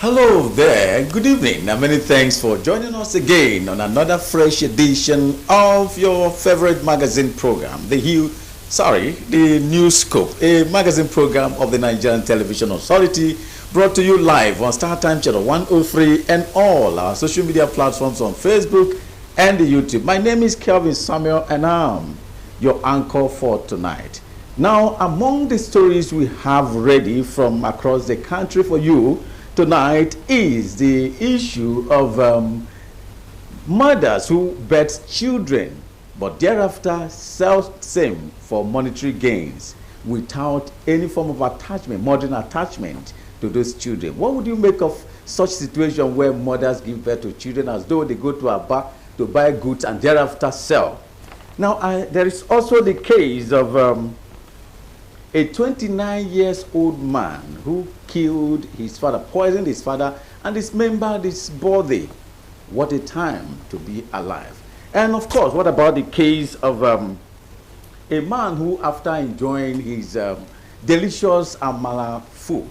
Hello there, good evening, and many thanks for joining us again on another fresh edition of your favorite magazine program, the Newscope, a magazine program of the Nigerian Television Authority, brought to you live on StarTime Channel 103 and all our social media platforms on Facebook and YouTube. My name is Kelvin Samuel, and I'm your anchor for tonight. Now, among the stories we have ready from across the country for you tonight is the issue of mothers who birth children but thereafter sell same for monetary gains without any form of attachment, modern attachment to those children. What would you make of such situation where mothers give birth to children as though they go to a bar to buy goods and thereafter sell? Now, there is also the case of a 29-year-old man who killed his father, poisoned his father, and dismembered his body. What a time to be alive. And of course, what about the case of a man who, after enjoying his delicious amala food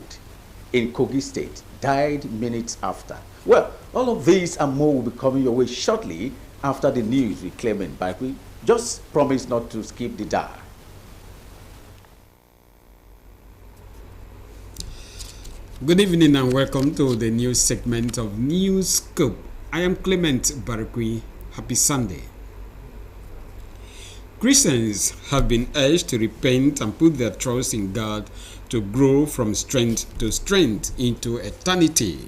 in Kogi State, died minutes after? Well, all of these and more will be coming your way shortly after the news with Clement. But we just promise not to skip the dial. Good evening and welcome to the news segment of Newscope. I am Clement Barakwi. Happy Sunday. Christians have been urged to repent and put their trust in God to grow from strength to strength into eternity.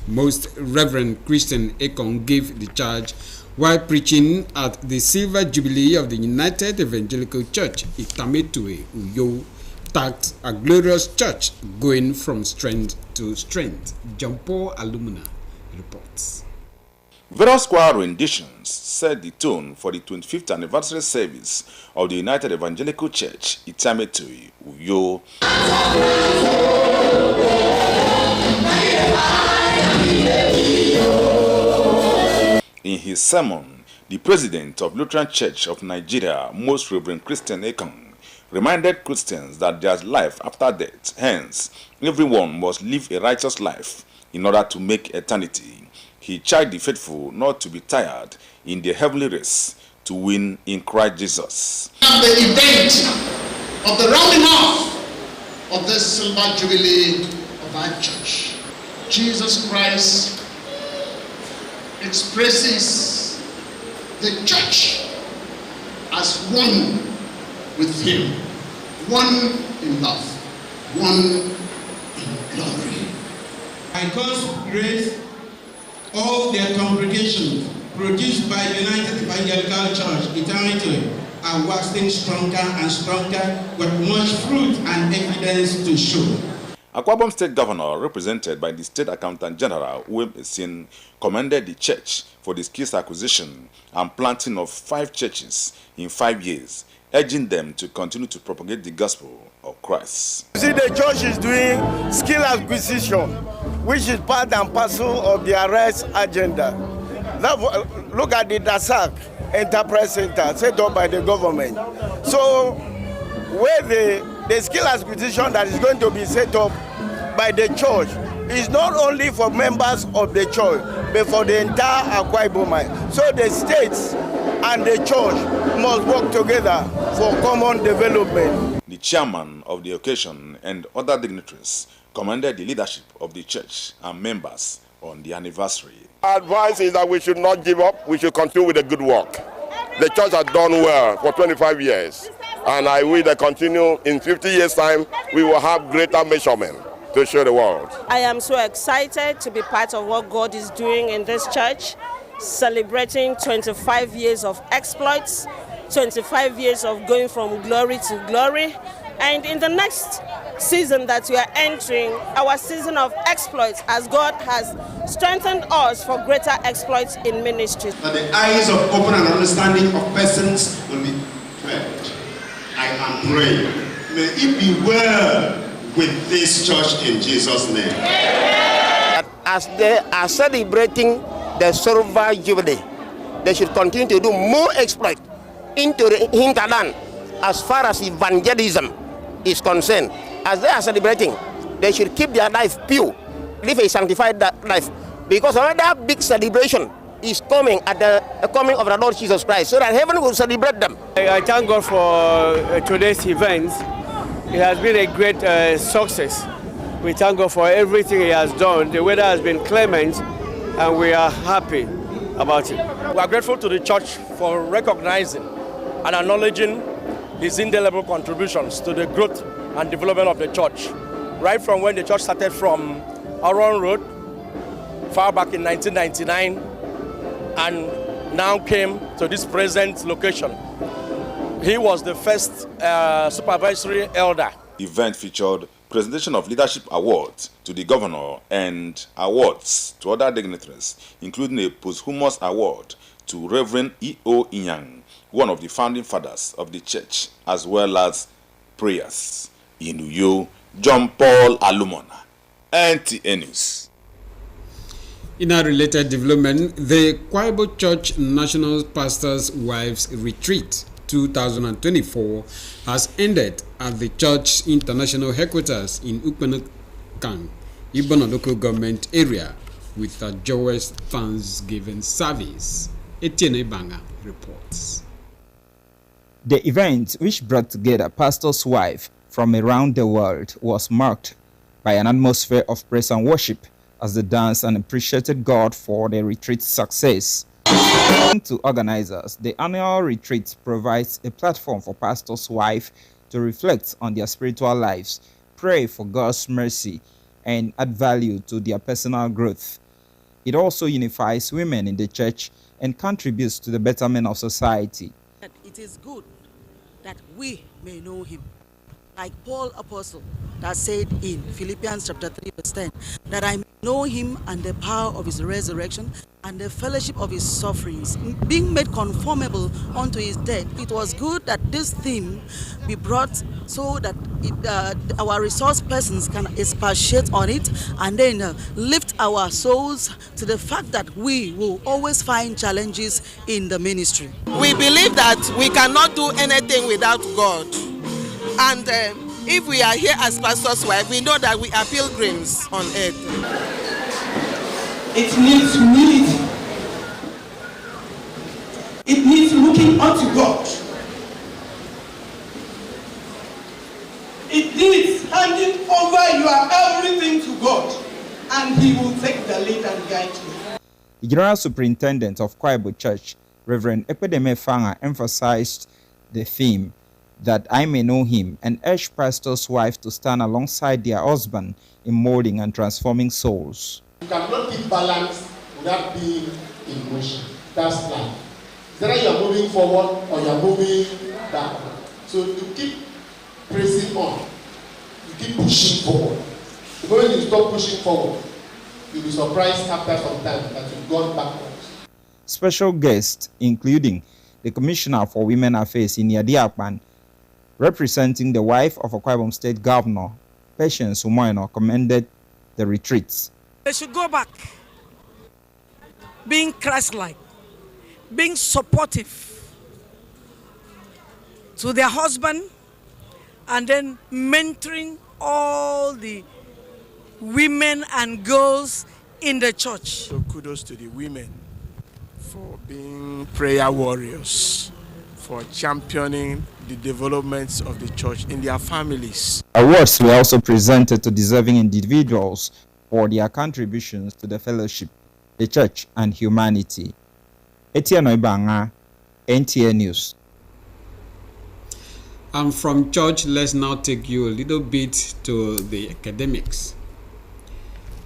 Most Reverend Christian Ekong gave the charge while preaching at the Silver Jubilee of the United Evangelical Church, Itametue, Uyo, tagged a glorious church going from strength to strength. John Paul Alumina reports. Various choir renditions set the tone for the 25th anniversary service of the United Evangelical Church, Itametue, Uyo. In his sermon, the president of Lutheran Church of Nigeria, Most Reverend Christian Ekong, reminded Christians that there is life after death. Hence, everyone must live a righteous life in order to make eternity. He charged the faithful not to be tired in the heavenly race to win in Christ Jesus. The event of the rounding off of this Silver Jubilee of our church, Jesus Christ expresses the church as one with him, one in love, one in glory. By God's grace, all their congregations produced by United Evangelical Church, Itametue, are waxing stronger and stronger with much fruit and evidence to show. Akwa Ibom State Governor, represented by the State Accountant General, Uwem Esin, commended the church for the skills acquisition and planting of 5 churches in 5 years, urging them to continue to propagate the gospel of Christ. See, the church is doing skill acquisition, which is part and parcel of the arrest agenda. Now, look at the DASAC Enterprise Center set up by the government. So, where the skill acquisition that is going to be set up by the church is not only for members of the church, but for the entire Akwa Ibom. So the states and the church must work together for common development. The chairman of the occasion and other dignitaries commended the leadership of the church and members on the anniversary. Our advice is that we should not give up, we should continue with the good work. The church has done well for 25 years, and I wish they continue. In 50 years' time, we will have greater measurement to show the world. I am so excited to be part of what God is doing in this church, celebrating 25 years of exploits, 25 years of going from glory to glory. And in the next season that we are entering, our season of exploits, as God has strengthened us for greater exploits in ministry. That the eyes of open and understanding of persons will be cleared. I am praying. May it be well with this church in Jesus' name. As they are celebrating the Silver Jubilee, they should continue to do more exploit into the hinterland as far as evangelism is concerned. As they are celebrating, they should keep their life pure live a sanctified life. Because another big celebration is coming at the coming of the Lord Jesus Christ, so that heaven will celebrate them. I thank God for today's event. It has been a great success. We thank God for everything He has done. The weather has been clement, and we are happy about it. We are grateful to the church for recognizing and acknowledging His indelible contributions to the growth and development of the church. Right from when the church started from Aron Road, far back in 1999, and now came to this present location. He was the first supervisory elder. The event featured presentation of leadership awards to the governor and awards to other dignitaries, including a posthumous award to Reverend E.O. Inyang, one of the founding fathers of the church, as well as prayers. In Uyo, John Paul Alumona, NTA News. In a related development, the Kwaibo Church National Pastors' Wives Retreat 2024 has ended at the church's international headquarters in Ukpenokang, Ibono local government area, with a joyous Thanksgiving service. Etienne Banga reports. The event, which brought together pastors' wives from around the world, was marked by an atmosphere of praise and worship as they danced and appreciated God for the retreat's success. To organizers, the annual retreat provides a platform for pastors' wives to reflect on their spiritual lives, pray for God's mercy, and add value to their personal growth. It also unifies women in the church and contributes to the betterment of society. It is good that we may know Him. Like Paul Apostle that said in Philippians chapter 3 verse 10, that I may know Him and the power of His resurrection and the fellowship of His sufferings, being made conformable unto His death. It was good that this theme be brought so that our resource persons can expatiate on it and then lift our souls to the fact that we will always find challenges in the ministry. We believe that we cannot do anything without God. And if we are here as pastors' wives, we know that we are pilgrims on earth. It needs humility. It needs looking unto God. It needs handing over your everything to God, and He will take the lead and guide you. The General Superintendent of Kwaibo Church, Reverend Ekpedeme Fanga, emphasized the theme that I may know Him, and urged pastors' wives to stand alongside their husband in molding and transforming souls. You cannot keep balance without being in motion. That's life. Either you are moving forward or you are moving backward. So you keep pressing on. You keep pushing forward. The moment you stop pushing forward, you'll be surprised after some time that you've gone backwards. Special guests, including the Commissioner for Women Affairs in Yadiakpan, representing the wife of Akwa Ibom State Governor, Patience Umoino, commended the retreats. They should go back, being Christ-like, being supportive to their husband, and then mentoring all the women and girls in the church. So kudos to the women for being prayer warriors, for championing the developments of the church in their families. Awards were also presented to deserving individuals for their contributions to the fellowship, the church, and humanity. Etienne Ibanga, NTA News. And from church, let's now take you a little bit to the academics.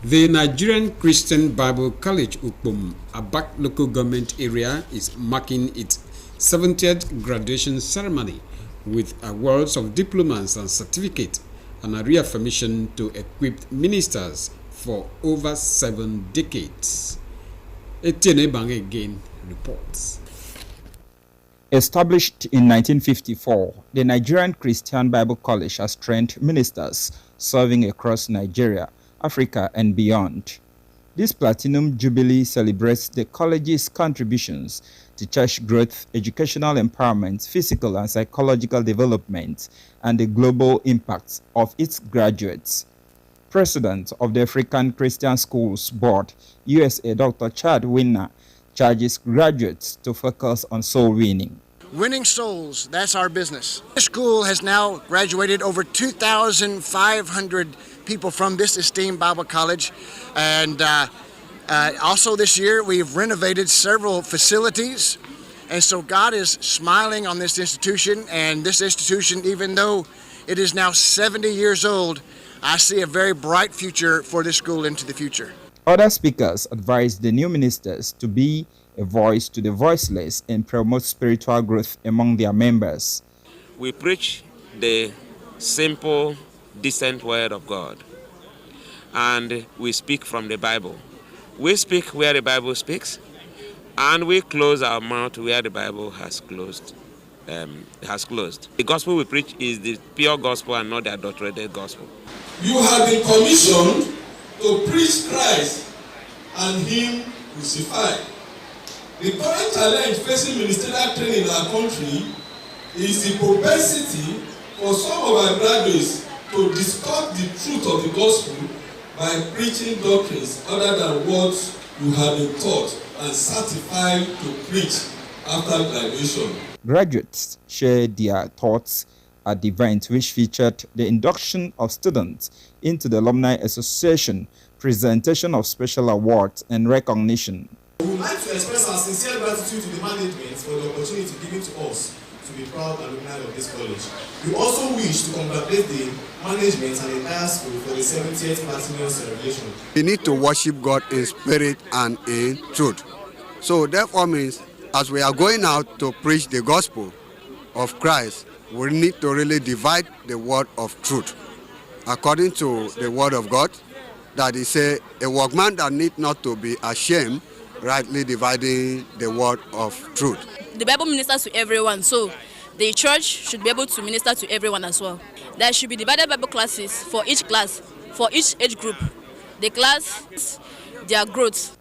The Nigerian Christian Bible College Ukpom, Abak local government area, is marking its 70th graduation ceremony with awards of diplomas and certificates and a reaffirmation to equipped ministers for over 7 decades. Etienne Bang again reports. Established in 1954, the Nigerian Christian Bible College has trained ministers serving across Nigeria, Africa, and beyond. This Platinum Jubilee celebrates the college's contributions to church growth, educational empowerment, physical and psychological development, and the global impact of its graduates. President of the African Christian Schools Board, USA Dr. Chad Winner, charges graduates to focus on soul winning. Winning souls, that's our business. This school has now graduated over 2,500 people from this esteemed Bible college. And also this year, we've renovated several facilities. And so God is smiling on this institution. And this institution, even though it is now 70 years old, I see a very bright future for this school into the future. Other speakers advised the new ministers to be a voice to the voiceless and promote spiritual growth among their members. We preach the simple, decent word of God, and we speak from the Bible. We speak where the Bible speaks, and we close our mouth where the Bible has closed. The gospel we preach is the pure gospel and not the adulterated gospel. You have been commissioned to preach Christ and Him crucified. The current challenge facing ministerial training in our country is the propensity for some of our graduates to distort the truth of the gospel by preaching doctrines other than what you have been taught and certified to preach after graduation. Graduates shared their thoughts at the event, which featured the induction of students into the Alumni Association, presentation of special awards, and recognition. We would like to express our sincere gratitude to the management for the opportunity given to us to be proud alumni of this college. We also wish to congratulate the management and the entire school for the 70th Platinum celebration. We need to worship God in spirit and in truth. So therefore means, as we are going out to preach the gospel of Christ, we need to really divide the word of truth. According to the word of God, that is a workman that need not to be ashamed, rightly dividing the word of truth. The Bible ministers to everyone, so the church should be able to minister to everyone as well. There should be divided Bible classes for each class, for each age group. The class, their growth.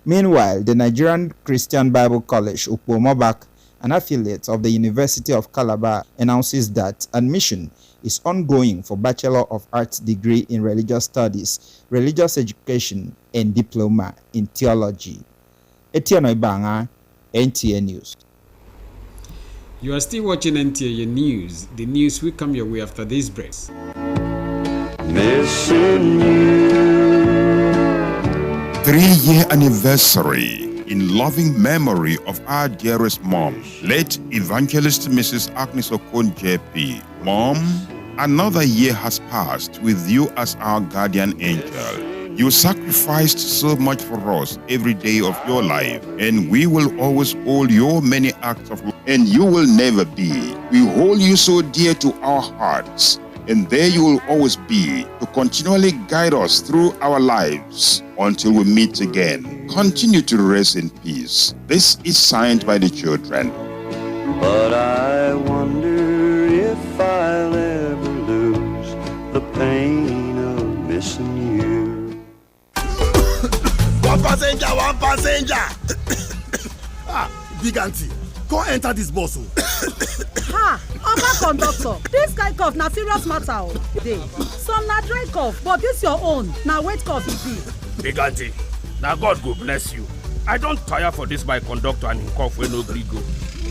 Meanwhile, the Nigerian Christian Bible College, Upomobak, an affiliate of the University of Calabar, announces that admission is ongoing for Bachelor of Arts degree in Religious Studies, Religious Education, and Diploma in Theology. Etienne Ibanga, NTA News. You are still watching NTA News. The news will come your way after this break. Missing you. 3-year anniversary in loving memory of our dearest mom, late Evangelist Mrs. Agnes Okon JP. Mom, another year has passed with you as our guardian angel. You sacrificed so much for us every day of your life, and we will always hold your many acts of love, and you will never be. We hold you so dear to our hearts, and there you will always be to continually guide us through our lives until we meet again. Continue to rest in peace. This is signed by the children. But I wonder if I'll ever lose the pain of missing you. One passenger. Big auntie, go enter this bus. Ha! Oga conductor, this guy cough na serious matter. Some na dry cough, but this your own na wet cough e be. Big auntie, now God go bless you. I don't tire for this my conductor and him cough wey no gree go.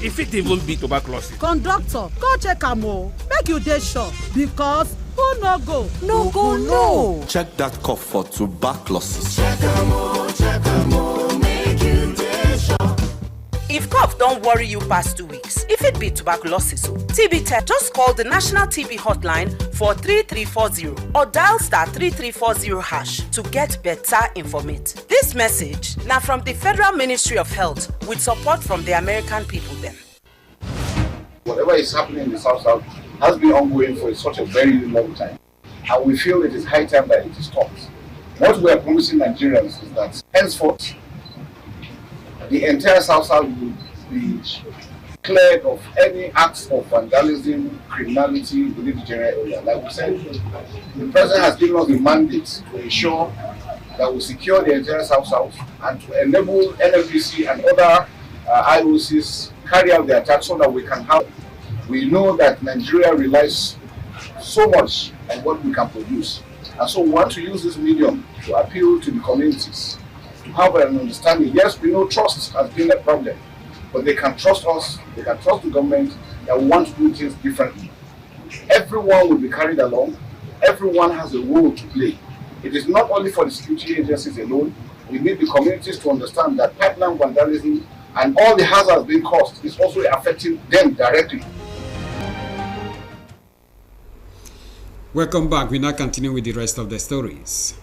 If it even be tuberculosis. Conductor, go check am o. Make you dey sure, because who no go? No go no. Check that cough for tuberculosis. Check am o, make you dey sure. If cough don't worry you past 2 weeks, if it be tuberculosis or TB test, just call the National TB Hotline for 3340 or dial *3340# to get better information. This message now from the Federal Ministry of Health with support from the American people then. Whatever is happening in the South has been ongoing for such a very long time, and we feel it is high time that it is stopped. What we are promising Nigerians is that henceforth, the entire South will be cleared of any acts of vandalism, criminality within the general area. Like we said, the President has given us a mandate to ensure that we secure the entire South and to enable NFDC and other IOCs carry out the attack so that we can have. We know that Nigeria relies so much on what we can produce. And so we want to use this medium to appeal to the communities, to have an understanding. Yes, we know trust has been a problem, but they can trust us, they can trust the government that we want to do things differently. Everyone will be carried along. Everyone has a role to play. It is not only for the security agencies alone. We need the communities to understand that pipeline vandalism and all the hazards being caused is also affecting them directly. Welcome back. We now continue with the rest of the stories.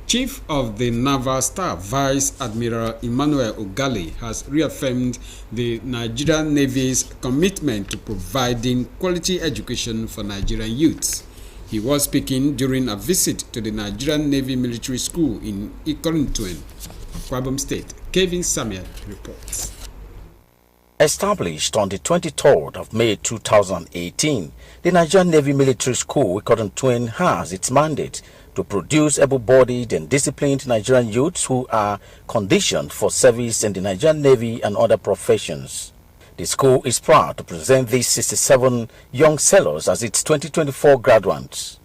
Chief of the Naval Staff, Vice Admiral Emmanuel Ogali, has reaffirmed the Nigerian Navy's commitment to providing quality education for Nigerian youths. He was speaking during a visit to the Nigerian Navy Military School in Ikontuen, Kwabam State. Kevin Samuel reports. Established on the 23rd of May 2018, the Nigerian Navy Military School, Ikontuen, has its mandate to produce able-bodied and disciplined Nigerian youths who are conditioned for service in the Nigerian Navy and other professions. The school is proud to present these 67 young sailors as its 2024 graduates.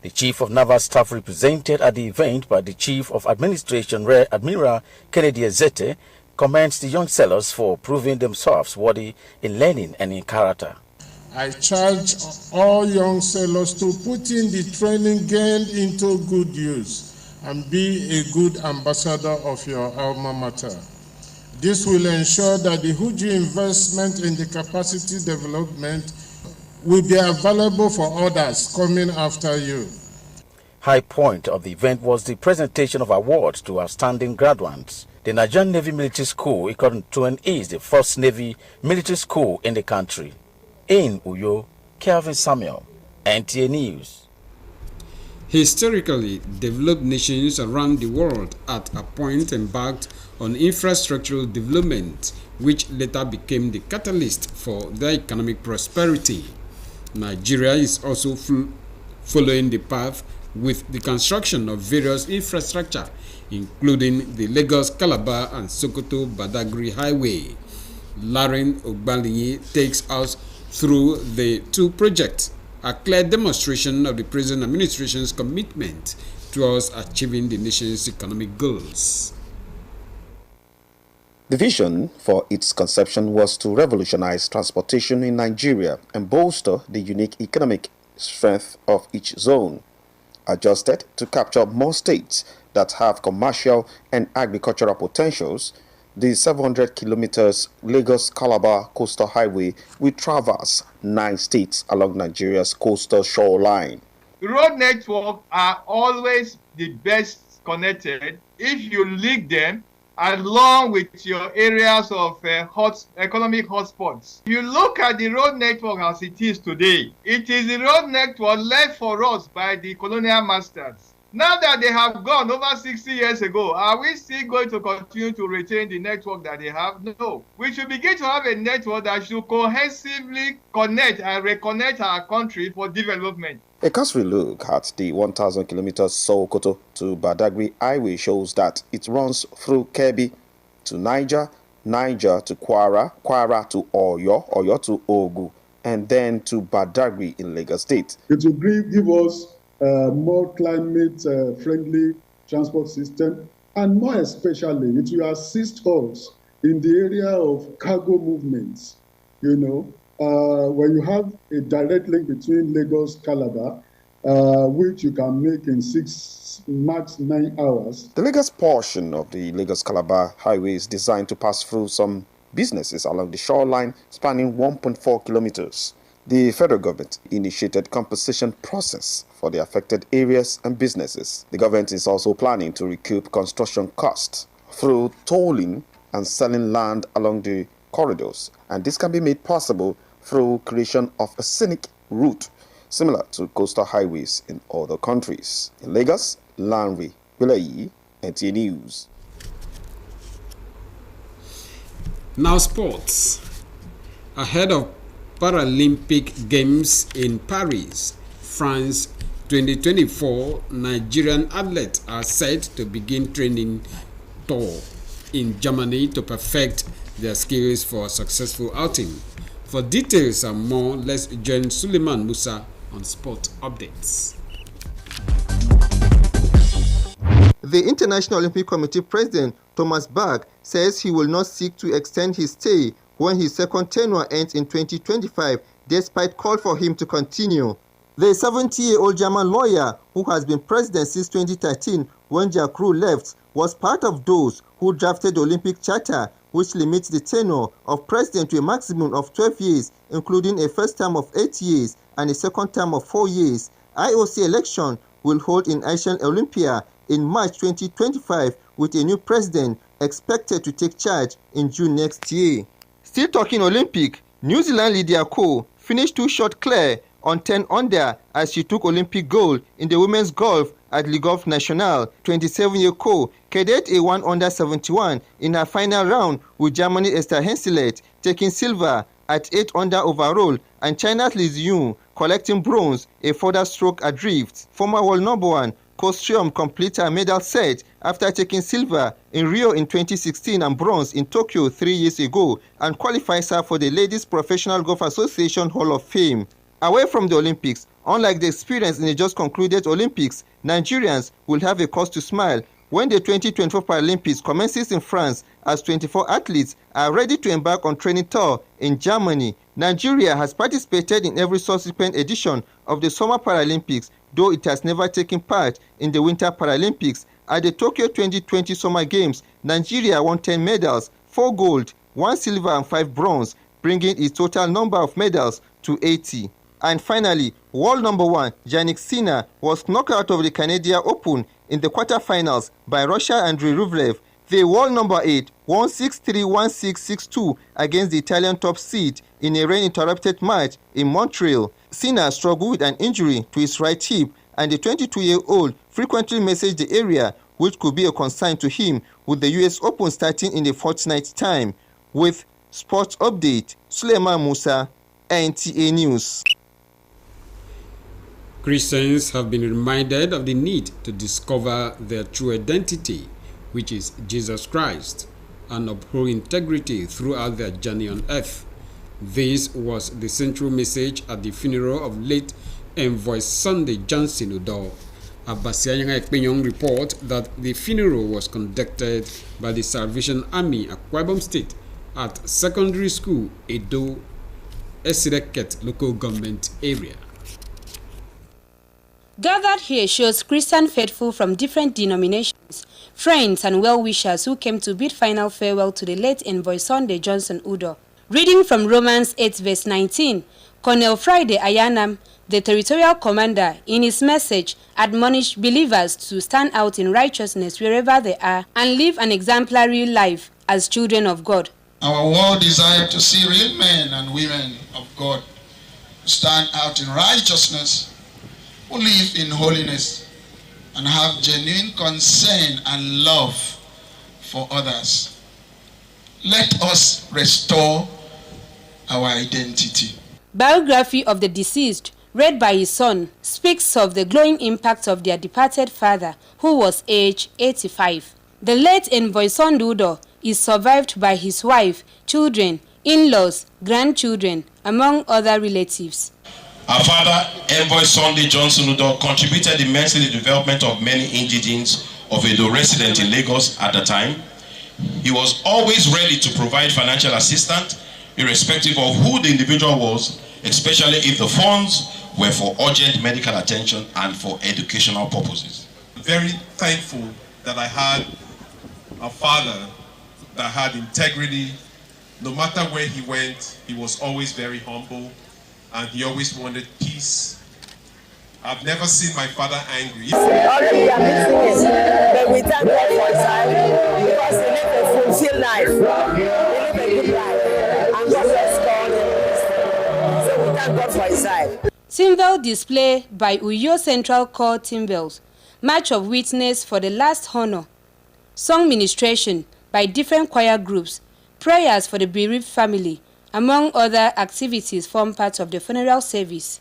The Chief of Naval Staff, represented at the event by the Chief of Administration, Rear Admiral Kennedy Ezete, commends the young sailors for proving themselves worthy in learning and in character. I charge all young sailors to put in the training gained into good use and be a good ambassador of your alma mater. This will ensure that the huge investment in the capacity development will be available for others coming after you. High point of the event was the presentation of awards to outstanding graduates. The Nigerian Navy Military School, Ikontuen, is the first Navy military school in the country. In Uyo, Kelvin Samuel, NTA News. Historically developed nations around the world at a point embarked on infrastructural development, which later became the catalyst for their economic prosperity. Nigeria is also following the path with the construction of various infrastructure, including the Lagos-Calabar and Sokoto-Badagry Highway. Lauren Ogbalinyi takes us through the two projects, a clear demonstration of the present administration's commitment towards achieving the nation's economic goals. The vision for its conception was to revolutionize transportation in Nigeria and bolster the unique economic strength of each zone, adjusted to capture more states that have commercial and agricultural potentials. The 700 kilometers Lagos-Calabar coastal highway will traverse 9 states along Nigeria's coastal shoreline. The road network are always the best connected if you link them along with your areas of economic hotspots. If you look at the road network as it is today, it is the road network left for us by the colonial masters. Now that they have gone over 60 years ago, are we still going to continue to retain the network that they have? No. We should begin to have a network that should cohesively connect and reconnect our country for development. A cursory look at the 1,000 kilometers Sokoto to Badagry highway shows that it runs through Kebbi to Niger, Niger to Kwara, Kwara to Oyo, Oyo to Ogu, and then to Badagry in Lagos State. It will give us more climate-friendly transport system, and more especially, it will assist us in the area of cargo movements. You know, when you have a direct link between Lagos, Calabar, which you can make in 6, max 9 hours. The Lagos portion of the Lagos-Calabar highway is designed to pass through some businesses along the shoreline, spanning 1.4 kilometers. The federal government initiated compensation process for the affected areas and businesses. The government is also planning to recoup construction costs through tolling and selling land along the corridors, and this can be made possible through creation of a scenic route similar to coastal highways in other countries. In Lagos, Lanre Bilayi, NTA News. Now sports. Ahead of Paralympic Games in Paris, France 2024 Nigerian athletes are set to begin training tour in Germany to perfect their skills for a successful outing. For details and more, let's join Suleiman Musa on Sport Updates. The International Olympic Committee President Thomas Bach says he will not seek to extend his stay when his second tenure ends in 2025, despite call for him to continue. The 70-year-old German lawyer, who has been president since 2013 when Jacques Roux left, was part of those who drafted the Olympic Charter, which limits the tenure of president to a maximum of 12 years, including a first term of 8 years and a second term of 4 years. IOC election will hold in Asian Olympia in March 2025, with a new president expected to take charge in June next year. Still talking Olympic, New Zealand Lydia Ko finished 2 shots clear on 10 under as she took Olympic gold in the women's golf at Le Golf National. 27-year Ko caddied a 1 under 71 in her final round, with Germany Esther Henseleit taking silver at 8 under overall and China's Li Ziyun collecting bronze, a further stroke adrift. Former world number 1 Kostriom completes her medal set after taking silver in Rio in 2016 and bronze in Tokyo 3 years ago, and qualifies her for the Ladies Professional Golf Association Hall of Fame. Away from the Olympics, unlike the experience in the just concluded Olympics, Nigerians will have a cause to smile when the 2024 Paralympics commences in France, as 24 athletes are ready to embark on training tour in Germany. Nigeria has participated in every subsequent edition of the Summer Paralympics, though it has never taken part in the Winter Paralympics. At the Tokyo 2020 Summer Games, Nigeria won 10 medals, 4 gold, 1 silver and 5 bronze, bringing its total number of medals to 80. And finally, world number 1 Jannik Sinner was knocked out of the Canadian Open in the quarterfinals by Russian Andrei Rublev. The world number 8 won 6-3, 1-6, 6-2 against the Italian top seed in a rain-interrupted match in Montreal. Sinner struggled with an injury to his right hip, and the 22-year-old frequently messaged the area, which could be a concern to him, with the US Open starting in a fortnight's time. With Sports Update, Suleiman Musa, NTA News. Christians have been reminded of the need to discover their true identity, which is Jesus Christ, and uphold integrity throughout their journey on earth. This was the central message at the funeral of late Envoy Sunday Johnson Udo. Abasianyanga Ekpenyong report that the funeral was conducted by the Salvation Army Akwa Ibom State at Secondary School Edo Esireket local government area. Gathered here shows Christian faithful from different denominations, friends and well-wishers who came to bid final farewell to the late Envoy Sunday Johnson Udo. Reading from Romans 8 verse 19, Colonel Friday Ayanam, the territorial commander, in his message admonished believers to stand out in righteousness wherever they are and live an exemplary life as children of God. Our world desires to see real men and women of God who stand out in righteousness, who live in holiness, and have genuine concern and love for others. Let us restore our identity. Biography of the deceased, read by his son, speaks of the glowing impact of their departed father, who was aged 85. The late Envoy Sunday Udo is survived by his wife, children, in-laws, grandchildren, among other relatives. Our father, Envoy Sunday Johnson Udo, contributed immensely to the development of many indigenes of Edo residents in Lagos at the time. He was always ready to provide financial assistance, irrespective of who the individual was, especially if the funds were for urgent medical attention and for educational purposes. Very thankful that I had a father that had integrity. No matter where he went, he was always very humble, and he always wanted peace. I've never seen my father angry. Already we are missing it, but we thank God for his life, because he lived a fulfilled life. He lived a good life, and God restored him. So we thank God for his life. Cymbal display by Uyo Central Choir Cymbals, March of Witness for the Last Honor, song ministration by different choir groups, prayers for the bereaved family, among other activities form part of the funeral service.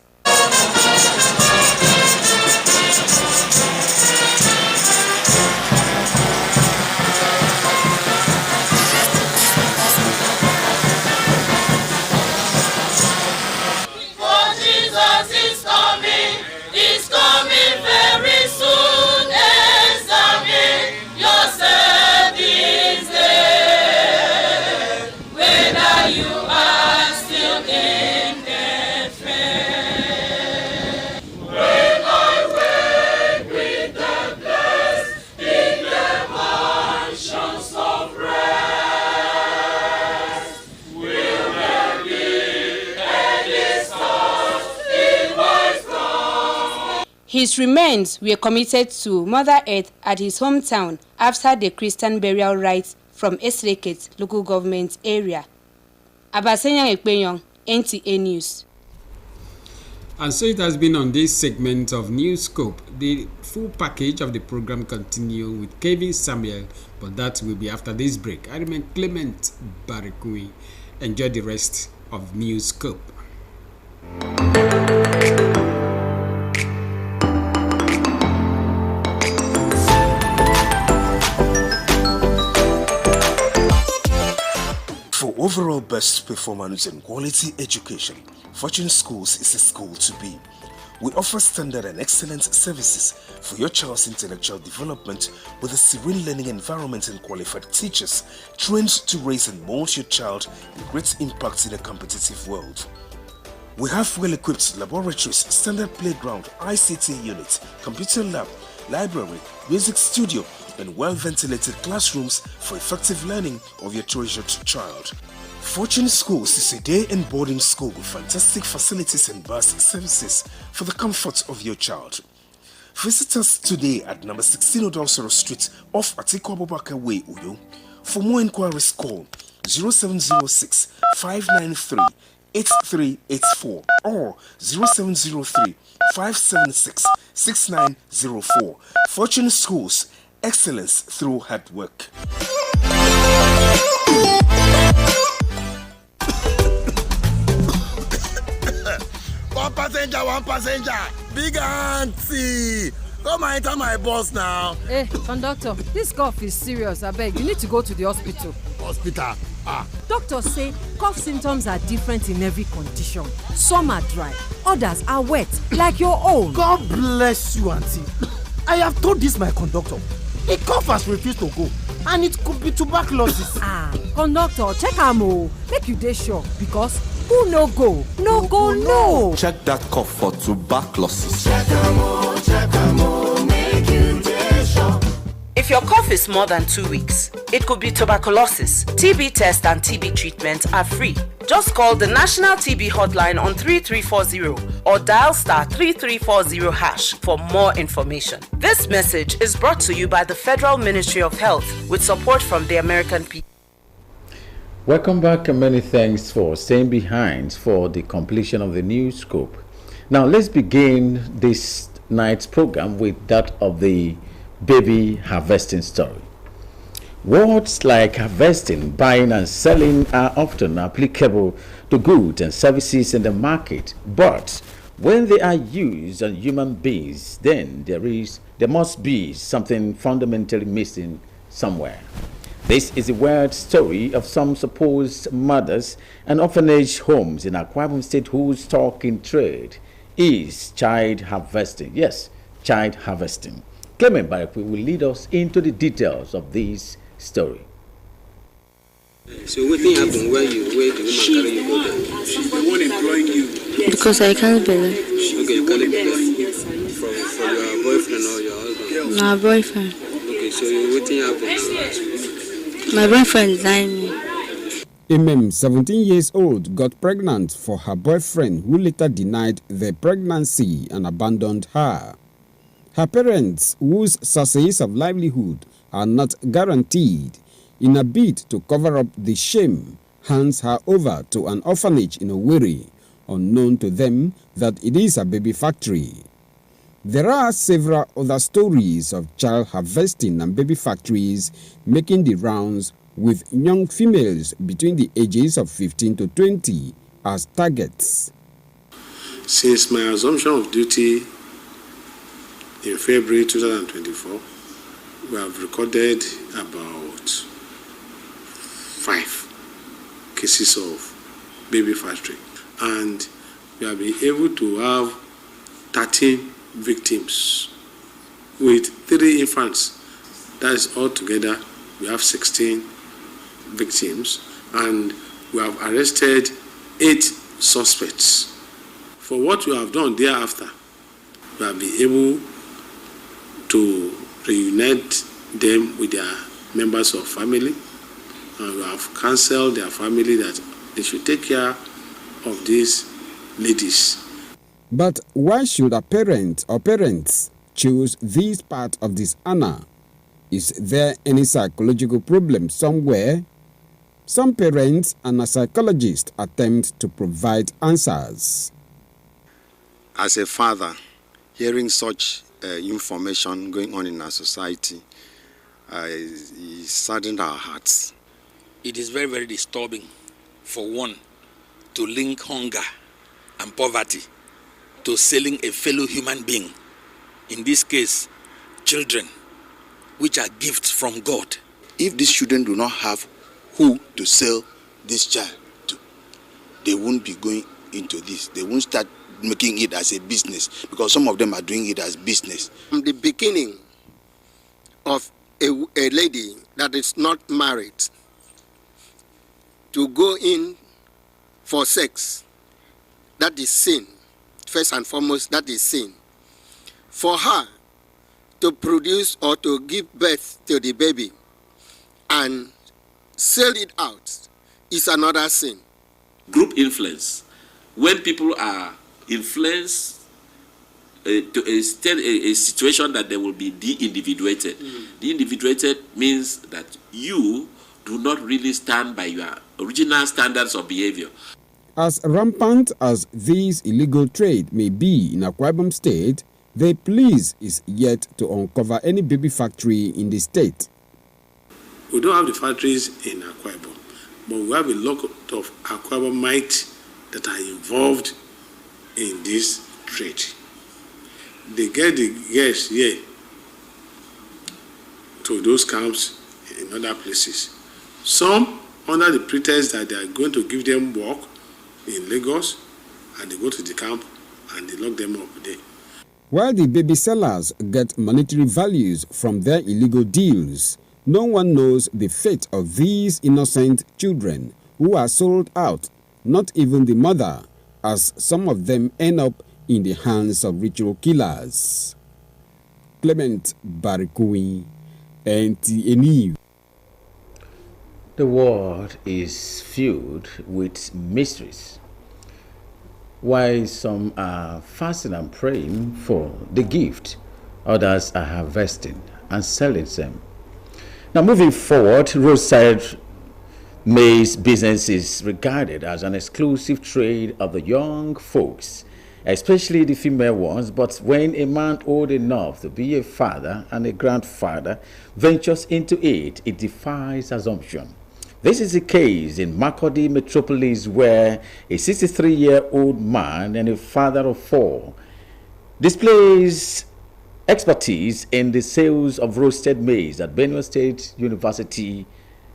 His remains were committed to Mother Earth at his hometown after the Christian burial rites from Esreket local government area. Abasenya Ekpenyong, NTA News. And so it has been on this segment of Newscope. The full package of the program continue with Kevin Samuel, but that will be after this break. I remain Clement Barikui. Enjoy the rest of Newscope. For overall best performance and quality education, Fortune Schools is a school to be. We offer standard and excellent services for your child's intellectual development with a serene learning environment and qualified teachers trained to raise and mold your child in great impact in a competitive world. We have well-equipped laboratories, standard playground, ICT unit, computer lab, library, music studio, and well-ventilated classrooms for effective learning of your treasured child. Fortune Schools is a day and boarding school with fantastic facilities and bus services for the comfort of your child. Visit us today at number 16 Odonsoro Street off Atiku Abubakar Way, Uyo. For more inquiries, call 0706 593 8384 or 0703 576 6904. Fortune Schools, excellence through hard work. One passenger, big auntie. Come and enter my bus now. Hey, conductor, this cough is serious. I beg, you need to go to the hospital. Hospital? Doctors say cough symptoms are different in every condition. Some are dry, others are wet, like your own. God bless you, auntie. I have told this my conductor. The cough has refused to go, and it could be tuberculosis. Conductor, check am o. Make you dey sure, because who no go, no go, no. Check that cough for tuberculosis. Check am o, make you dey sure. If your cough is more than 2 weeks, it could be tuberculosis. TB test and TB treatment are free. Just call the National TB Hotline on 3340 or dial *3340# for more information. This message is brought to you by the Federal Ministry of Health with support from the American people. Welcome back and many thanks for staying behind for the completion of the Newscope. Now let's begin this night's program with that of the baby harvesting story. Words like harvesting, buying and selling are often applicable to goods and services in the market, but when they are used on human beings, then there must be something fundamentally missing somewhere. This is a weird story of some supposed mothers and orphanage homes in Akwa Ibom State whose stock in trade is child harvesting. Yes, child harvesting. Clement Barakwi will lead us into the details of this story. So what thing happened where the woman carry you go there? She's the one employing you. Yes. Because I can't believe. Okay, you carry believe from your boyfriend or your husband? My boyfriend. Okay, so what thing happened? My boyfriend denied me. Imem, 17 years old, got pregnant for her boyfriend who later denied the pregnancy and abandoned her. Her parents, whose sources of livelihood are not guaranteed, in a bid to cover up the shame, hands her over to an orphanage in Owerri, unknown to them that it is a baby factory. There are several other stories of child harvesting and baby factories making the rounds, with young females between the ages of 15 to 20 as targets. Since my assumption of duty in February 2024, we have recorded about 5 cases of baby factory, and we have been able to have 13 victims with 3 infants. That is altogether we have 16 victims, and we have arrested 8 suspects. For what we have done thereafter, we have been able to reunite them with their members of family, and we have counseled their family that they should take care of these ladies. But why should a parent or parents choose this part of dishonor? Is there any psychological problem somewhere? Some parents and a psychologist attempt to provide answers. As a father, hearing such information going on in our society, it saddened our hearts. It is very, very disturbing for one to link hunger and poverty to selling a fellow human being, in this case, children, which are gifts from God. If these children do not have who to sell this child to, they won't be going into this. They won't start making it as a business, because some of them are doing it as business. From the beginning of a lady that is not married to go in for sex, that is sin. First and foremost, that is sin. For her to produce or to give birth to the baby and sell it out is another sin. Group influence. When people are influenced to a situation that they will be de-individuated. De-individuated means that you do not really stand by your original standards of behavior. As rampant as this illegal trade may be in Akwa Ibom State, the police is yet to uncover any baby factory in the state. We don't have the factories in Akwa Ibom, but we have a lot of Akwa Ibomites that are involved in this trade. They get the girls here to those camps in other places. Some under the pretext that they are going to give them work in Lagos, and they go to the camp and they lock them up there. While the baby sellers get monetary values from their illegal deals, no one knows the fate of these innocent children who are sold out, not even the mother, as some of them end up in the hands of ritual killers. Clement Barikui, NTA. The world is filled with mysteries. While some are fasting and praying for the gift, others are harvesting and selling them. Now, moving forward, roadside maize business is regarded as an exclusive trade of the young folks, especially the female ones. But when a man old enough to be a father and a grandfather ventures into it, it defies assumption. This is the case in Makurdi metropolis, where a 63-year-old man and a father of 4 displays expertise in the sales of roasted maize at Benue State University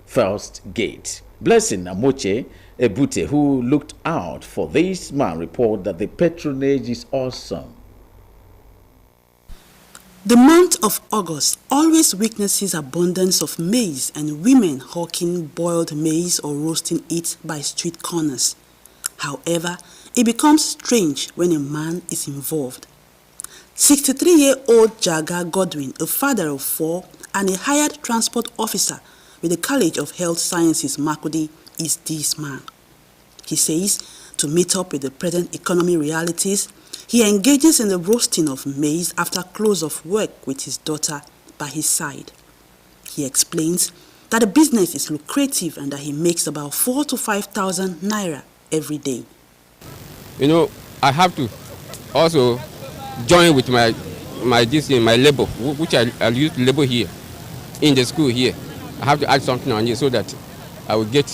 First Gate. Blessing Amoche Ebute, who looked out for this man, report that the patronage is awesome. The month of August always witnesses abundance of maize and women hawking boiled maize or roasting it by street corners. However, it becomes strange when a man is involved. 63-year-old Jaga Godwin, a father of 4 and a hired transport officer with the College of Health Sciences Makurdi, is this man. He says to meet up with the present economy realities, he engages in the roasting of maize after close of work with his daughter by his side. He explains that the business is lucrative and that he makes about 4,000 to 5,000 naira every day. You know, I have to also join with my labor, which I use to labor here in the school here. I have to add something on it so that I will get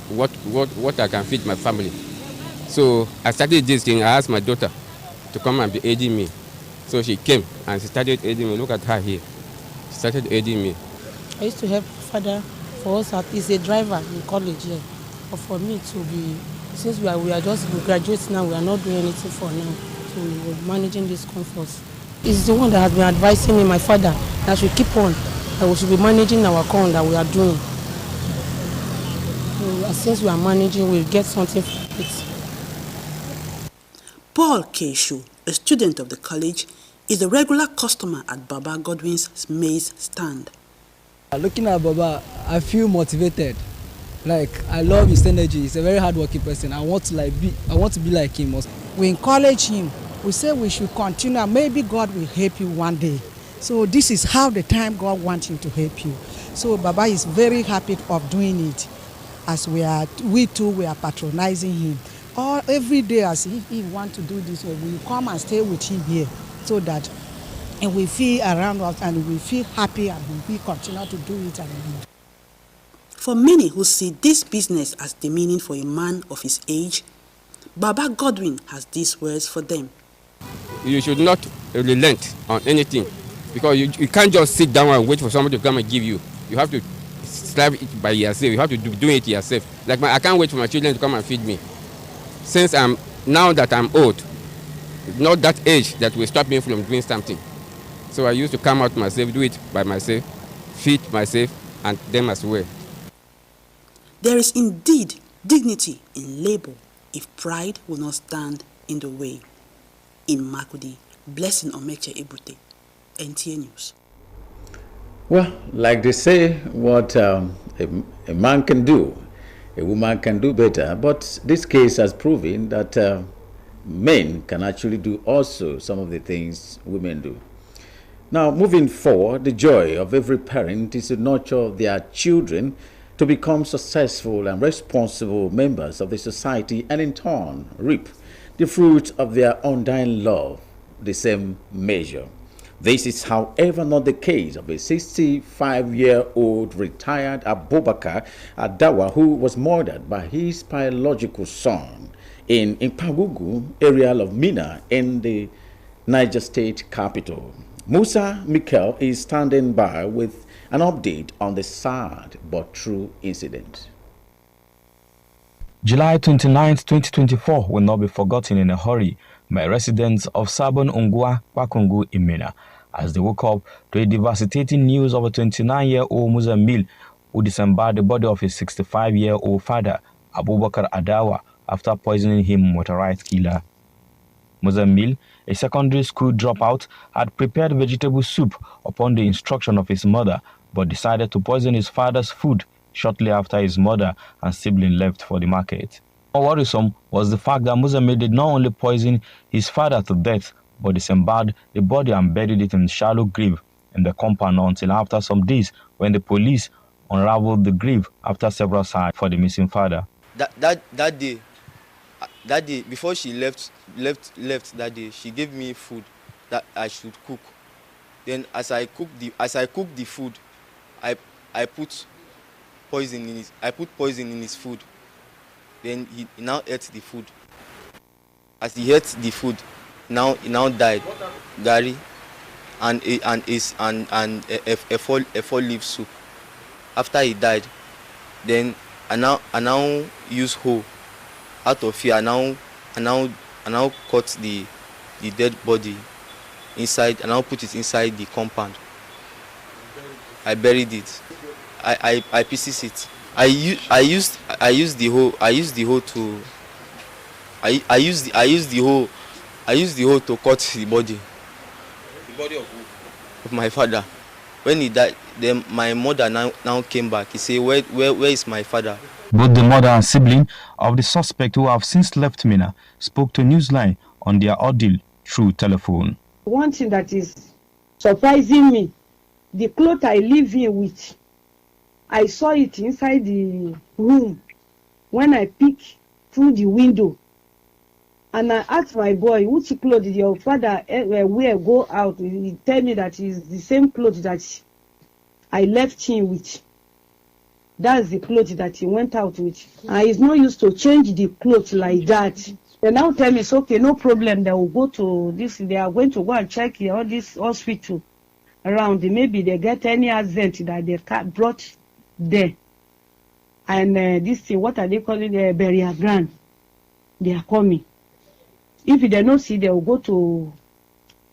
what I can feed my family. So I started this thing. I asked my daughter to come and be aiding me. So she came and she started aiding me. Look at her here. She started aiding me. I used to help father for us. He's a driver in college here. But for me to be, since we are just graduates now, we are not doing anything for now. So we're managing this comfort. He's the one that has been advising me, my father, that we keep on, that we should be managing our corn that we are doing. So since we are managing, we'll get something for it. Paul Keshu, a student of the college, is a regular customer at Baba Godwin's maize stand. Looking at Baba, I feel motivated. Like, I love his energy. He's a very hardworking person. I want to be like him. We encourage him We say we should continue, and maybe God will help you one day. So this is how the time God wants him to help you. So Baba is very happy of doing it, as we too are patronizing him. Every day, as if he wants to do this, we come and stay with him here, so that we feel around us and we feel happy, and we continue to do it. For many who see this business as demeaning for a man of his age, Baba Godwin has these words for them. You should not relent on anything, because you can't just sit down and wait for somebody to come and give you. You have to strive it by yourself. You have to do it yourself. Like I can't wait for my children to come and feed me. Since I'm old, it's not that age that will stop me from doing something. So I used to come out myself, do it by myself, feed myself and them as well. There is indeed dignity in labor if pride will not stand in the way. In Makudi, Blessing Omeche Ebute, NTA News. Well, like they say, what a man can do, a woman can do better. But this case has proven that men can actually do also some of the things women do. Now, moving forward, the joy of every parent is to nurture their children to become successful and responsible members of the society, and in turn reap the fruit of their undying love, the same measure. This is, however, not the case of a 65-year-old retired Abubakar Adawa who was murdered by his biological son in Ipagugu area of Mina in the Niger State capital. Musa Mikel is standing by with an update on the sad but true incident. July 29, 2024 will not be forgotten in a hurry by residents of Sabon Ungwa, Kwakungu in Mina, as they woke up to a devastating news of a 29-year-old Muzamil who disembarked the body of his 65-year-old father, Abubakar Adawa, after poisoning him with a rice killer. Muzamil, a secondary school dropout, had prepared vegetable soup upon the instruction of his mother, but decided to poison his father's food shortly after his mother and sibling left for the market. More worrisome was the fact that Muzamil did not only poison his father to death, but disemboweled the body and buried it in shallow grave in the compound until after some days, when the police unraveled the grave after several searches for the missing father. That day before she left that day, she gave me food that I should cook. Then as I cooked the food, I put poison in his food. Then he now ate the food. As he ate the food, he now died. Gary and a four-leaf soup. After he died, then I now use hoe. Out of fear, I now cut the dead body inside, and now put it inside the compound. I buried it. I pieces it. I used the hoe to cut the body. The body of who? Of my father. When he died, then my mother now came back. He said, where is my father? Both the mother and sibling of the suspect, who have since left Mina, spoke to Newsline on their ordeal through telephone. One thing that is surprising me, the clothes I live here with, I saw it inside the room when I peeked through the window. And I asked my boy, which clothes did your father wear go out? He tell me that it's the same clothes that I left him with. That's the clothes that he went out with. And he's not used to change the clothes like that. They now tell me, it's okay, no problem. They will go to this, they are going to go and check all this hospital around. Maybe they get any accident that they brought there. And this thing, what are they calling the burial ground? They are coming. If they don't see, they will go to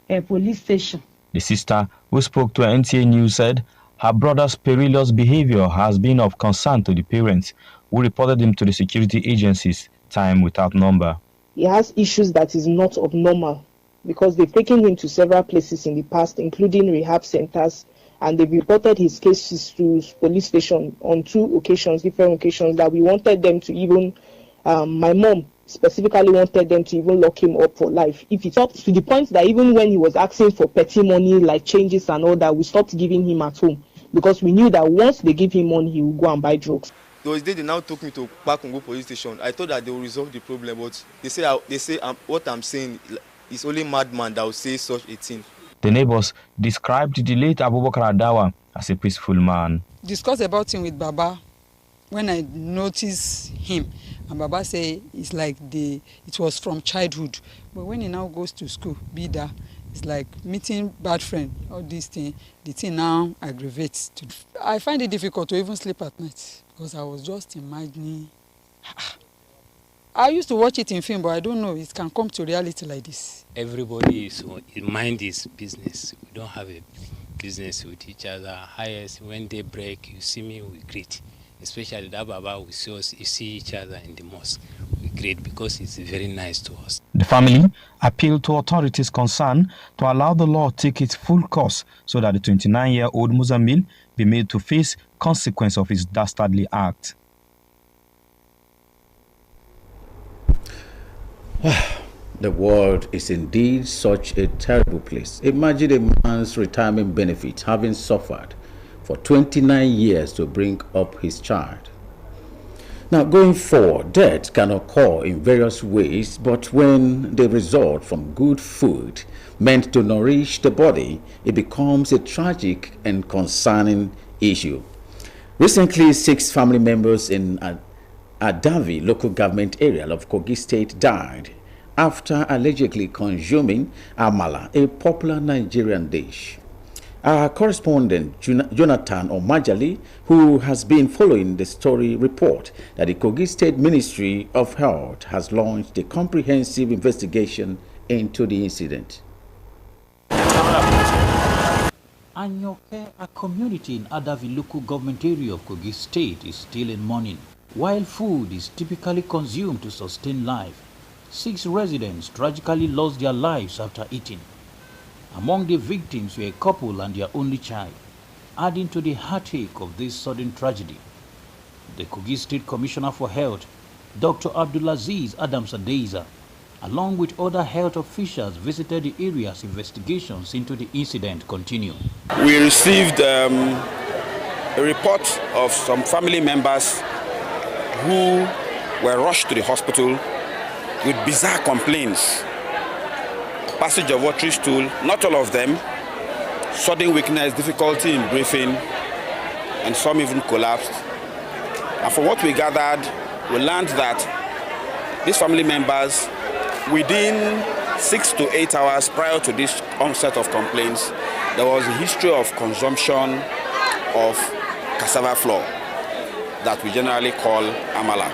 a police station. The sister, who spoke to NTA News, said her brother's perilous behavior has been of concern to the parents, who reported him to the security agencies time without number. He has issues that is not abnormal because they've taken him to several places in the past, including rehab centers, and they've reported his cases to police station on different occasions, that we wanted them to even, my mom specifically wanted them to even lock him up for life. If it's up to the point that even when he was asking for petty money like changes and all that, we stopped giving him at home because we knew that once they give him money, he will go and buy drugs. Those days they now took me to Pakungo police station. I thought that they will resolve the problem, but they say what I'm saying is only madman that will say such a thing. The neighbors described the late Abubakar Adawa as a peaceful man. Discuss about him with Baba when I noticed him, and Baba say it's like it was from childhood, but when he now goes to school, Bida, it's like meeting bad friend. All these things, the thing now aggravates. I find it difficult to even sleep at night because I was just imagining. I used to watch it in film, but I don't know it can come to reality like this. Everybody is mind his business. We don't have a business with each other. Highest when they break, you see me, we greet. Especially that Baba, we see each other in the mosque. We greet because it's very nice to us. The family appealed to authorities concerned to allow the law take its full course so that the 29-year-old Muzamil be made to face consequence of his dastardly act. The world is indeed such a terrible place. Imagine a man's retirement benefit having suffered for 29 years to bring up his child. Now, going forward, death can occur in various ways, but when they result from good food meant to nourish the body, it becomes a tragic and concerning issue. Recently, 6 family members in Adavi local government area of Kogi State died after allegedly consuming amala, a popular Nigerian dish. Our correspondent Jonathan Omajali, who has been following the story, report that the Kogi State Ministry of Health has launched a comprehensive investigation into the incident. Anyoke, a community in Adavi local government area of Kogi State, is still in mourning. While food is typically consumed to sustain life, 6 residents tragically lost their lives after eating. Among the victims were a couple and their only child, adding to the heartache of this sudden tragedy. The Kogi State Commissioner for Health, Dr. Abdulaziz Adams Adeiza, along with other health officials, visited the area's investigations into the incident continue. We received a report of some family members who were rushed to the hospital with bizarre complaints. Passage of watery stool, not all of them, sudden weakness, difficulty in breathing, and some even collapsed. And from what we gathered, we learned that these family members, within 6 to 8 hours prior to this onset of complaints, there was a history of consumption of cassava flour that we generally call amala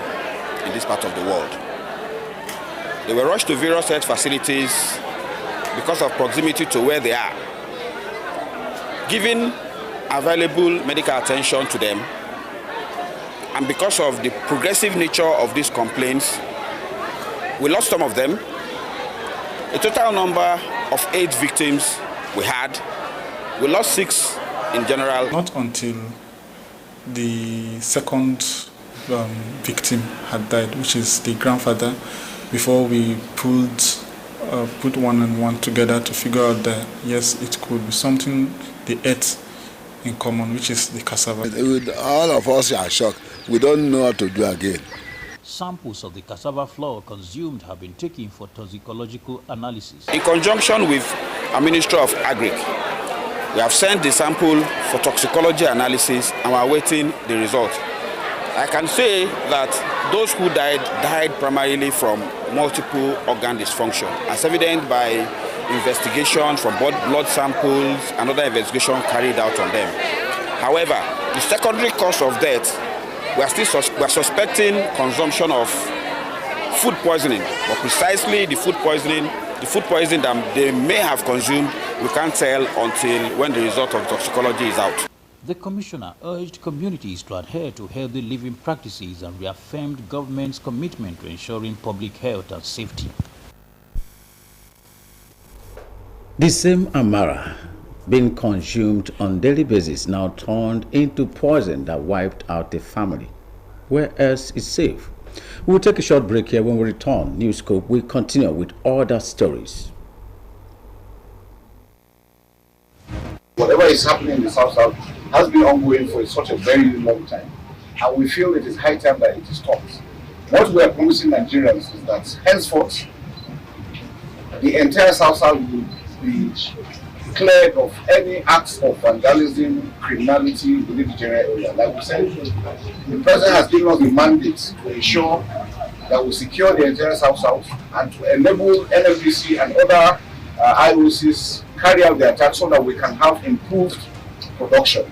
in this part of the world. They were rushed to various health facilities because of proximity to where they are. Given available medical attention to them, and because of the progressive nature of these complaints, we lost some of them. A total number of 8 victims we had. We lost 6 in general. Not until the second victim had died, which is the grandfather, before we put one and one together to figure out that yes, it could be something they ate in common, which is the cassava. All of us are shocked. We don't know what to do again. Samples of the cassava flour consumed have been taken for toxicological analysis. In conjunction with our Ministry of Agric, we have sent the sample for toxicology analysis and we are awaiting the result. I can say that those who died primarily from multiple organ dysfunction, as evident by investigation from blood samples and other investigation carried out on them. However, the secondary cause of death, we are suspecting consumption of food poisoning, but precisely the food poisoning that they may have consumed, we can't tell until when the result of toxicology is out. The commissioner urged communities to adhere to healthy living practices and reaffirmed government's commitment to ensuring public health and safety. The same amara being consumed on daily basis now turned into poison that wiped out the family. Where else is safe? We'll take a short break here. When we return, Newscope will continue with other stories. Whatever is happening in the South has been ongoing for such a very long time, and we feel it is high time that it is stopped. What we are promising Nigerians is that henceforth, the entire South will be cleared of any acts of vandalism, criminality within the general area. Like we said, the President has given us the mandate to ensure that we secure the entire South and to enable NFDC and other IOCs carry out their task so that we can have improved production.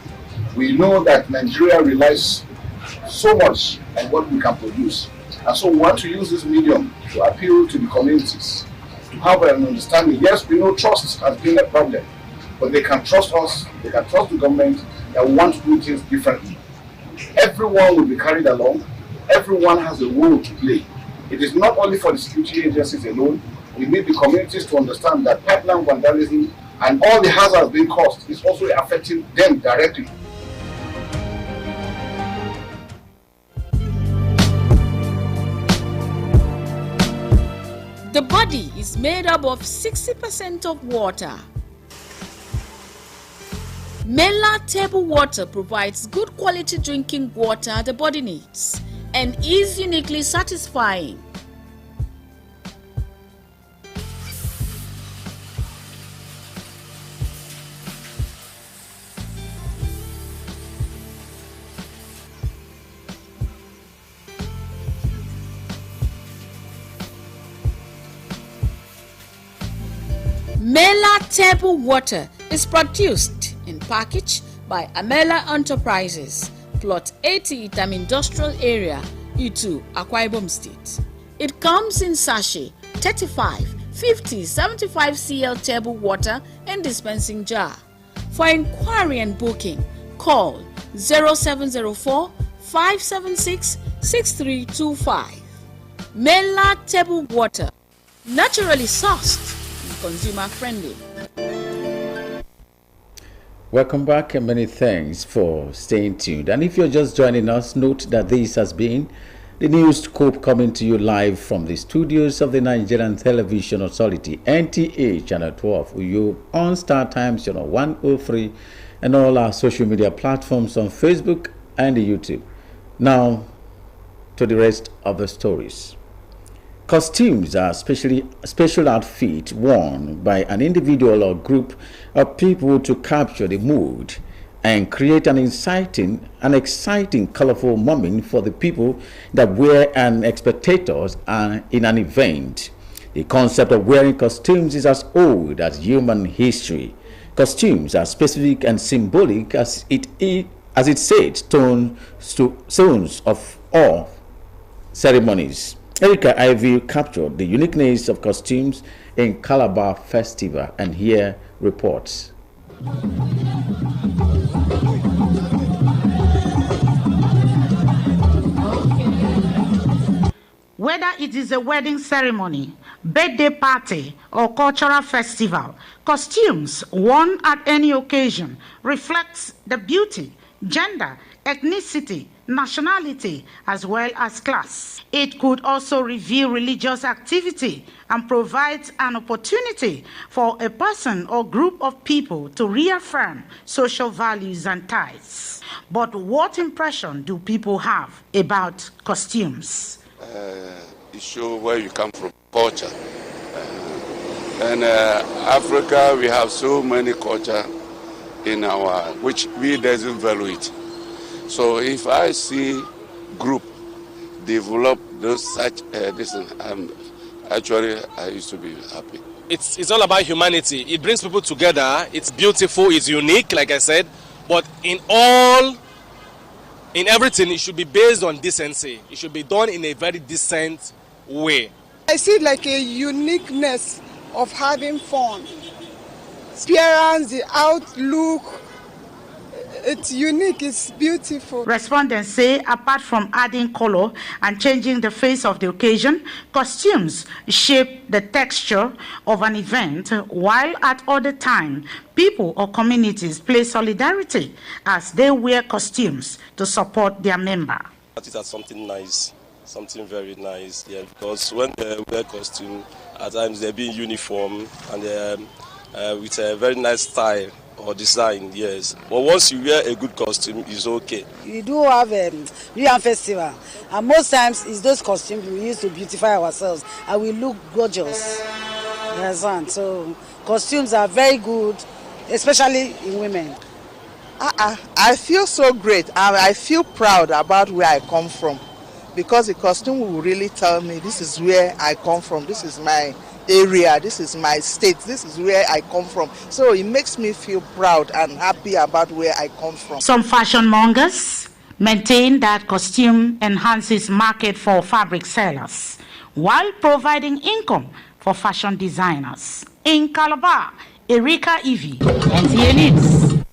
We know that Nigeria relies so much on what we can produce, and so we want to use this medium to appeal to the communities to have an understanding. Yes, we know trust has been a problem, but they can trust us, they can trust the government that we want to do things differently. Everyone will be carried along, everyone has a role to play. It is not only for the security agencies alone. We need the communities to understand that pipeline vandalism and all the hazards being caused is also affecting them directly. The body is made up of 60% of water. Mela table water provides good quality drinking water the body needs and is uniquely satisfying. Mela table water is produced in package by Amela Enterprises, Plot 80 Itam Industrial Area, Itu, Akwa Ibom State. It comes in sachet, 35, 50, 75 cl table water and dispensing jar. For inquiry and booking, call 0704 576 6325. Mela table water, naturally sourced, consumer friendly. Welcome back and many thanks for staying tuned. And if you're just joining us, note that this has been the Newscope coming to you live from the studios of the Nigerian Television Authority, NTA Channel 12, Uyo, on Star Times Channel 103, and all our social media platforms on Facebook and YouTube. Now, to the rest of the stories. Costumes are special outfit worn by an individual or group of people to capture the mood and create an exciting, colorful moment for the people that wear and spectators in an event. The concept of wearing costumes is as old as human history. Costumes are specific and symbolic as it said, tones of all ceremonies. Erica Ivy captured the uniqueness of costumes in Calabar Festival, and here reports. Whether it is a wedding ceremony, birthday party, or cultural festival, costumes worn at any occasion reflects the beauty, gender, ethnicity, nationality, as well as class. It could also reveal religious activity and provides an opportunity for a person or group of people to reaffirm social values and ties. But what impression do people have about costumes? It shows where you come from, culture. And Africa, we have so many culture in our, which we doesn't value it. So if I see group develop those such actually I used to be happy. It's all about humanity. It brings people together. It's beautiful. It's unique, like I said. But in everything, it should be based on decency. It should be done in a very decent way. I see it like a uniqueness of having fun. Appearance, the outlook, it's unique, it's beautiful. Respondents say apart from adding color and changing the face of the occasion, costumes shape the texture of an event, while at other times, people or communities play solidarity as they wear costumes to support their member. That is something nice something very nice. Yeah, because when they wear costume, at times they be in uniform and with a very nice style or design. Yes, but once you wear a good costume, it's okay. We do have a New Yam festival, and most times it's those costumes we use to beautify ourselves, and we look gorgeous. Understand? So costumes are very good, especially in women. I feel so great. I feel proud about where I come from, because the costume will really tell me this is where I come from, this is my area, this is my state, this is where I come from. So it makes me feel proud and happy about where I come from. Some fashion mongers maintain that costume enhances market for fabric sellers while providing income for fashion designers. In Calabar, Erika Evie, NTA News.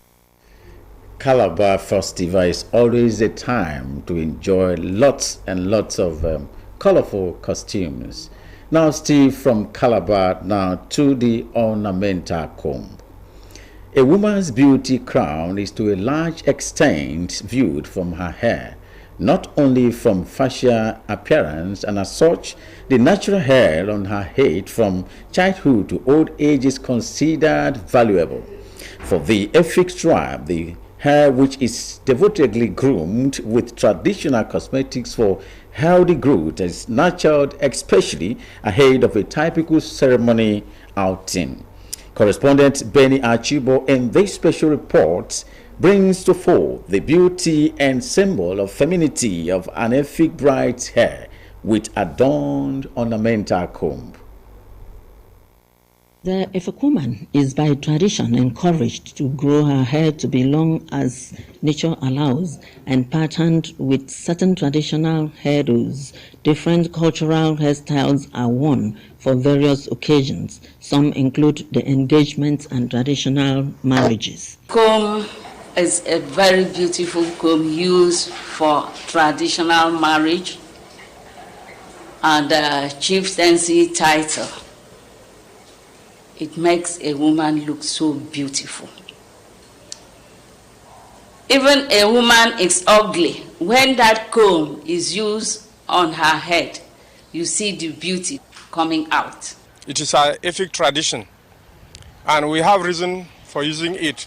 Calabar Festival is always a time to enjoy lots and lots of colorful costumes. Now, Steve from Calabar, now to the ornamental comb. A woman's beauty crown is to a large extent viewed from her hair, not only from facial appearance, and as such, the natural hair on her head from childhood to old age is considered valuable. For the Efik tribe, the hair which is devotedly groomed with traditional cosmetics for healthy growth is nurtured especially ahead of a typical ceremony outing. Correspondent Benny Archibo in this special report brings to fore the beauty and symbol of femininity of an Efik bride's hair with adorned ornamental comb. The Efik woman is by tradition encouraged to grow her hair to be long as nature allows and patterned with certain traditional hairdos. Different cultural hairstyles are worn for various occasions. Some include the engagements and traditional marriages. Comb is a very beautiful comb used for traditional marriage and chieftaincy title. It makes a woman look so beautiful. Even a woman is ugly. When that comb is used on her head, you see the beauty coming out. It is our Efik tradition, and we have reason for using it.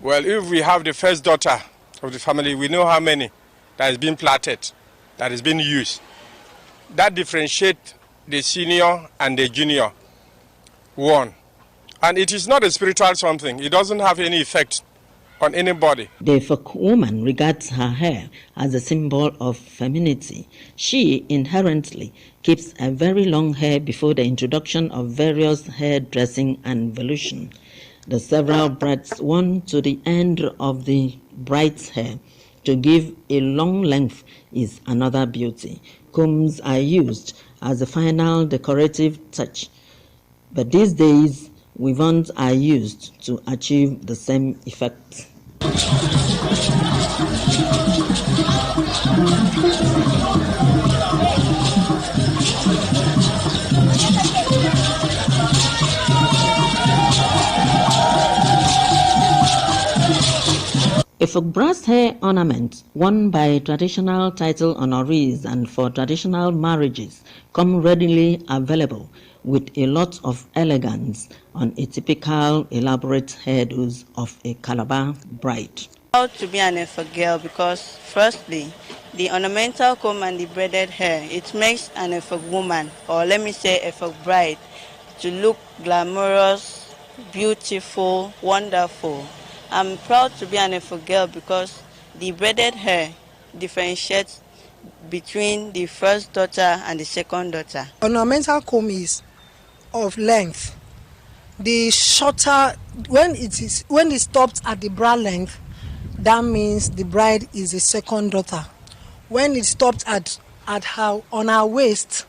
Well, if we have the first daughter of the family, we know how many that is being plaited, that is being used. That differentiates the senior and the junior one. And it is not a spiritual something. It doesn't have any effect on anybody. The Efik woman regards her hair as a symbol of femininity. She inherently keeps a very long hair before the introduction of various hair dressing and evolution. The several braids worn to the end of the bride's hair to give a long length is another beauty. Combs are used as a final decorative touch, but these days weave-ons are used to achieve the same effect. Efik brass hair ornaments worn by traditional title honorees and for traditional marriages come readily available with a lot of elegance on a typical elaborate hairdos of a Calabar bride. Proud to be an Efik girl because firstly, the ornamental comb and the braided hair, it makes an Efik woman, or let me say Efik bride, to look glamorous, beautiful, wonderful. I'm proud to be an Efik girl because the braided hair differentiates between the first daughter and the second daughter. Ornamental comb is of length. The shorter, when it stops at the bra length, that means the bride is the second daughter. When it stops on her waist,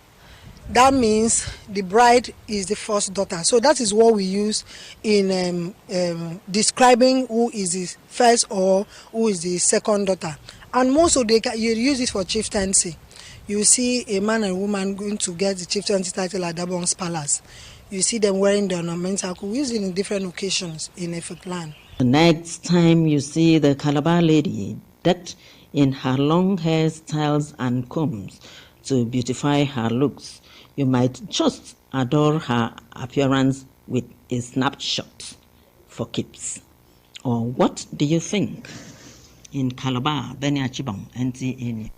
that means the bride is the first daughter. So that is what we use in describing who is the first or who is the second daughter. And most of you use it for chieftaincy. You see a man and woman going to get the chieftaincy title at Dabong's palace. You see them wearing the ornamental. We use it in different occasions in Efik land. The next time you see the Calabar lady decked in her long hairstyles and combs to beautify her looks. You might just adore her appearance with a snapshot for keeps. Or what do you think? In Calabar, Benny Achibong, NTA.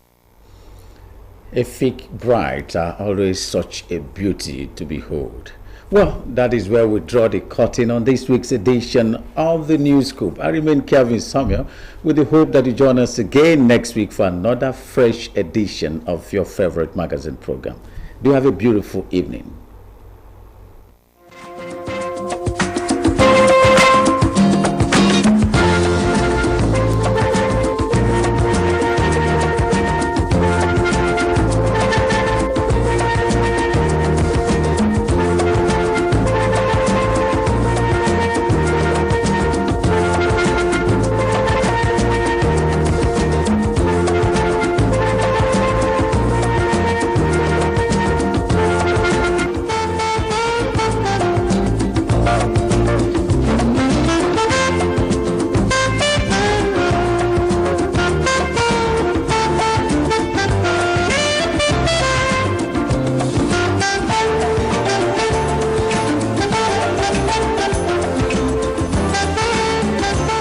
A fake brides are always such a beauty to behold. Well, that is where we draw the curtain on this week's edition of the Newscope. I remain Kevin Samuel with the hope that you join us again next week for another fresh edition of your favorite magazine program. Do have a beautiful evening.